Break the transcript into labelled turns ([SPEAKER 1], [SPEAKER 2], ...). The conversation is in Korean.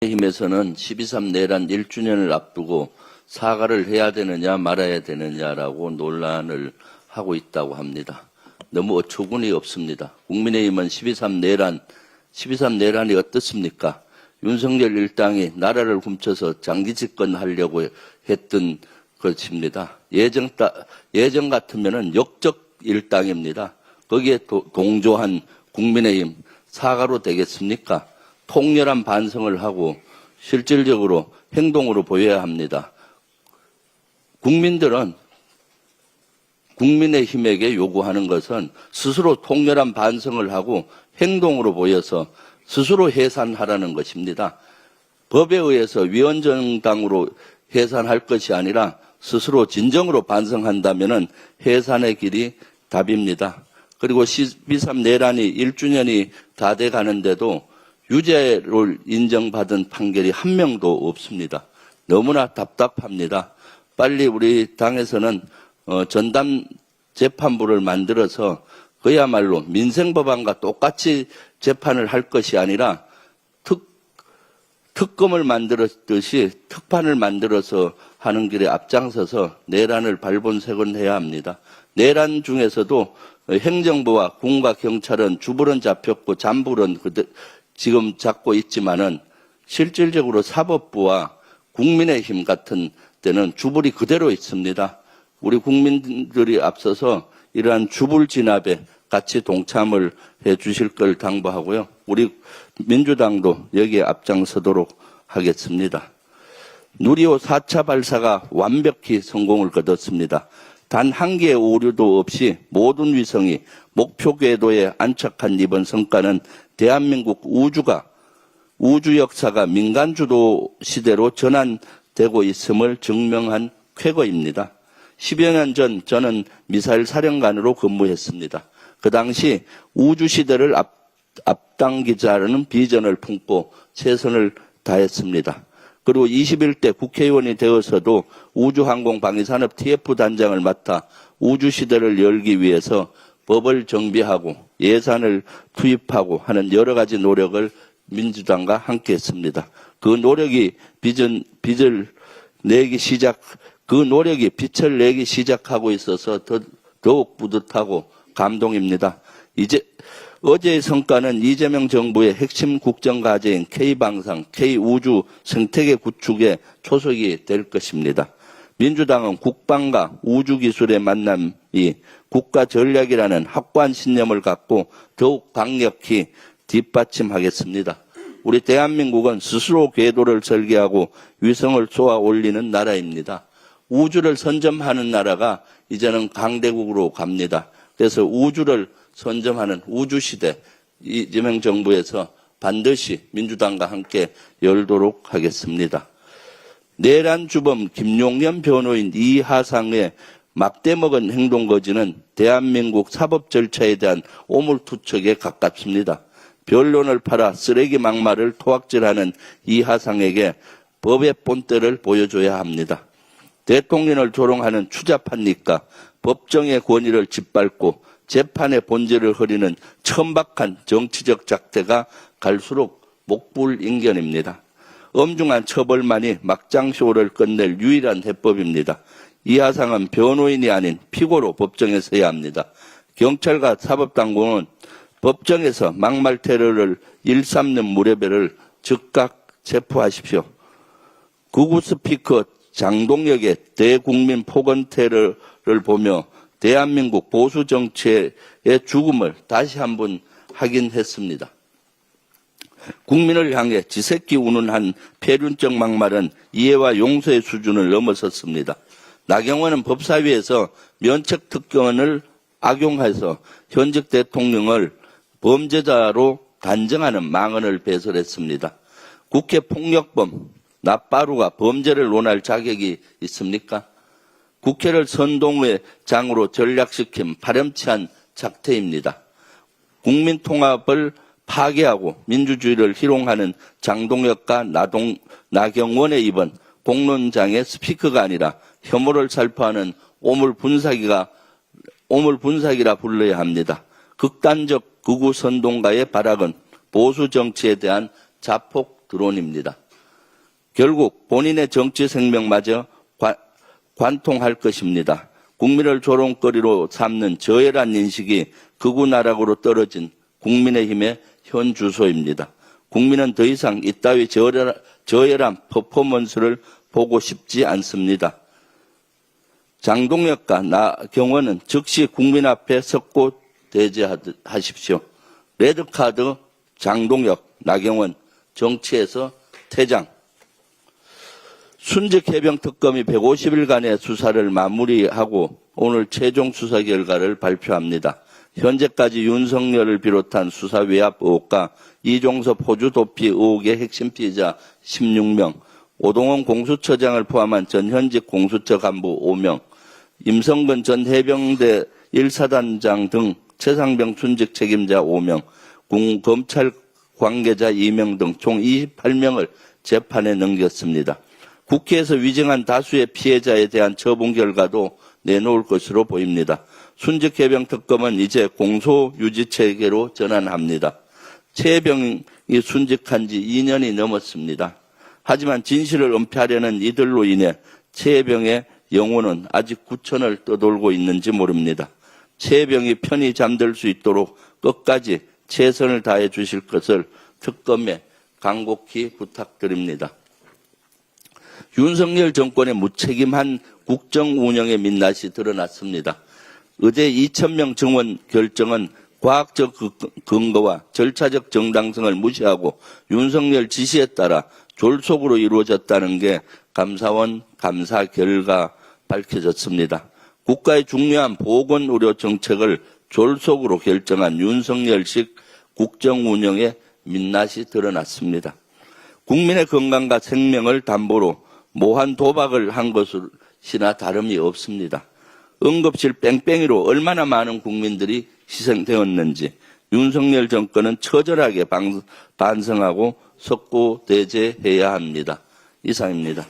[SPEAKER 1] 국민의힘에서는 12.3 내란 1주년을 앞두고 사과를 해야 되느냐 말아야 되느냐라고 논란을 하고 있다고 합니다. 너무 어처구니 없습니다. 국민의힘은 12.3 내란이 어떻습니까? 윤석열 일당이 나라를 훔쳐서 장기 집권하려고 했던 것입니다. 예전 같으면은 역적 일당입니다. 거기에 동조한 국민의힘 사과로 되겠습니까? 통렬한 반성을 하고 실질적으로 행동으로 보여야 합니다. 국민들은 국민의힘에게 요구하는 것은 스스로 통렬한 반성을 하고 행동으로 보여서 스스로 해산하라는 것입니다. 법에 의해서 위헌정당으로 해산할 것이 아니라 스스로 진정으로 반성한다면 해산의 길이 답입니다. 그리고 12.3 내란이 1주년이 다 돼 가는데도 유죄를 인정받은 판결이 한 명도 없습니다. 너무나 답답합니다. 빨리 우리 당에서는 전담 재판부를 만들어서 그야말로 민생법안과 똑같이 재판을 할 것이 아니라 특검을 만들었듯이 특판을 만들어서 하는 길에 앞장서서 내란을 발본색원해야 합니다. 내란 중에서도 행정부와 군과 경찰은 주불은 잡혔고 잔불은 지금 잡고 있지만은 실질적으로 사법부와 국민의힘 같은 때는 주불이 그대로 있습니다. 우리 국민들이 앞서서 이러한 주불 진압에 같이 동참을 해 주실 걸 당부하고요. 우리 민주당도 여기에 앞장서도록 하겠습니다. 누리호 4차 발사가 완벽히 성공을 거뒀습니다. 단 한 개의 오류도 없이 모든 위성이 목표 궤도에 안착한 이번 성과는 대한민국 우주 역사가 민간 주도 시대로 전환되고 있음을 증명한 쾌거입니다. 10여 년 전 저는 미사일 사령관으로 근무했습니다. 그 당시 우주 시대를 앞당기자라는 비전을 품고 최선을 다했습니다. 그리고 21대 국회의원이 되어서도 우주항공방위산업 TF단장을 맡아 우주시대를 열기 위해서 법을 정비하고 예산을 투입하고 하는 여러 가지 노력을 민주당과 함께 했습니다. 그 노력이 빛을 내기 시작하고 있어서 더욱 뿌듯하고 감동입니다. 어제의 성과는 이재명 정부의 핵심 국정과제인 K방산, K우주 생태계 구축의 초석이 될 것입니다. 민주당은 국방과 우주기술의 만남이 국가 전략이라는 확고한 신념을 갖고 더욱 강력히 뒷받침하겠습니다. 우리 대한민국은 스스로 궤도를 설계하고 위성을 쏘아 올리는 나라입니다. 우주를 선점하는 나라가 이제는 강대국으로 갑니다. 그래서 우주를 선점하는 우주시대 이재명 정부에서 반드시 민주당과 함께 열도록 하겠습니다. 내란 주범 김용년 변호인 이하상의 막대먹은 행동거지는 대한민국 사법 절차에 대한 오물투척에 가깝습니다. 변론을 팔아 쓰레기 막말을 토악질하는 이하상에게 법의 본때를 보여줘야 합니다. 대통령을 조롱하는 추잡합니까? 법정의 권위를 짓밟고 재판의 본질을 흐리는 천박한 정치적 작태가 갈수록 목불인견입니다. 엄중한 처벌만이 막장쇼를 끝낼 유일한 해법입니다. 이하상은 변호인이 아닌 피고로 법정에 서야 합니다. 경찰과 사법당국은 법정에서 막말 테러를 일삼는 무례배를 즉각 체포하십시오. 구구 스피커 장동혁의 대국민 폭언 테러를 보며 대한민국 보수 정치의 죽음을 다시 한번 확인했습니다. 국민을 향해 지새끼 우는 한 폐륜적 막말은 이해와 용서의 수준을 넘어섰습니다. 나경원은 법사위에서 면책특권을 악용해서 현직 대통령을 범죄자로 단정하는 망언을 배설했습니다. 국회 폭력범 나빠루가 범죄를 논할 자격이 있습니까? 국회를 선동의 장으로 전략시킨 파렴치한 작태입니다. 국민통합을 파괴하고 민주주의를 희롱하는 장동혁과 나경원의 입은 공론장의 스피커가 아니라 혐오를 살포하는 오물분사기라 불러야 합니다. 극단적 극우 선동가의 발악은 보수 정치에 대한 자폭 드론입니다. 결국 본인의 정치 생명마저 관통할 것입니다. 국민을 조롱거리로 삼는 저열한 인식이 극우 나락으로 떨어진 국민의힘의 현 주소입니다. 국민은 더 이상 이따위 저열한 퍼포먼스를 보고 싶지 않습니다. 장동혁과 나경원은 즉시 국민 앞에 섰고 대제하십시오. 레드카드 장동혁, 나경원 정치에서 퇴장. 순직해병 특검이 150일간의 수사를 마무리하고 오늘 최종 수사 결과를 발표합니다. 현재까지 윤석열을 비롯한 수사 외압 의혹과 이종섭 호주 도피 의혹의 핵심 피해자 16명, 오동원 공수처장을 포함한 전현직 공수처 간부 5명, 임성근 전 해병대 1사단장 등 최상병 순직 책임자 5명, 검찰 관계자 2명 등 총 28명을 재판에 넘겼습니다. 국회에서 위증한 다수의 피해자에 대한 처분 결과도 내놓을 것으로 보입니다. 순직해병 특검은 이제 공소유지체계로 전환합니다. 최 해병이 순직한 지 2년이 넘었습니다. 하지만 진실을 은폐하려는 이들로 인해 최 해병의 영혼은 아직 구천을 떠돌고 있는지 모릅니다. 최 해병이 편히 잠들 수 있도록 끝까지 최선을 다해 주실 것을 특검에 간곡히 부탁드립니다. 윤석열 정권의 무책임한 국정 운영의 민낯이 드러났습니다. 의대 2,000명 증원 결정은 과학적 근거와 절차적 정당성을 무시하고 윤석열 지시에 따라 졸속으로 이루어졌다는 게 감사원 감사 결과 밝혀졌습니다. 국가의 중요한 보건의료 정책을 졸속으로 결정한 윤석열식 국정 운영의 민낯이 드러났습니다. 국민의 건강과 생명을 담보로 모한 도박을 한 것이나 다름이 없습니다. 응급실 뺑뺑이로 얼마나 많은 국민들이 희생되었는지 윤석열 정권은 처절하게 반성하고 석고대죄해야 합니다. 이상입니다.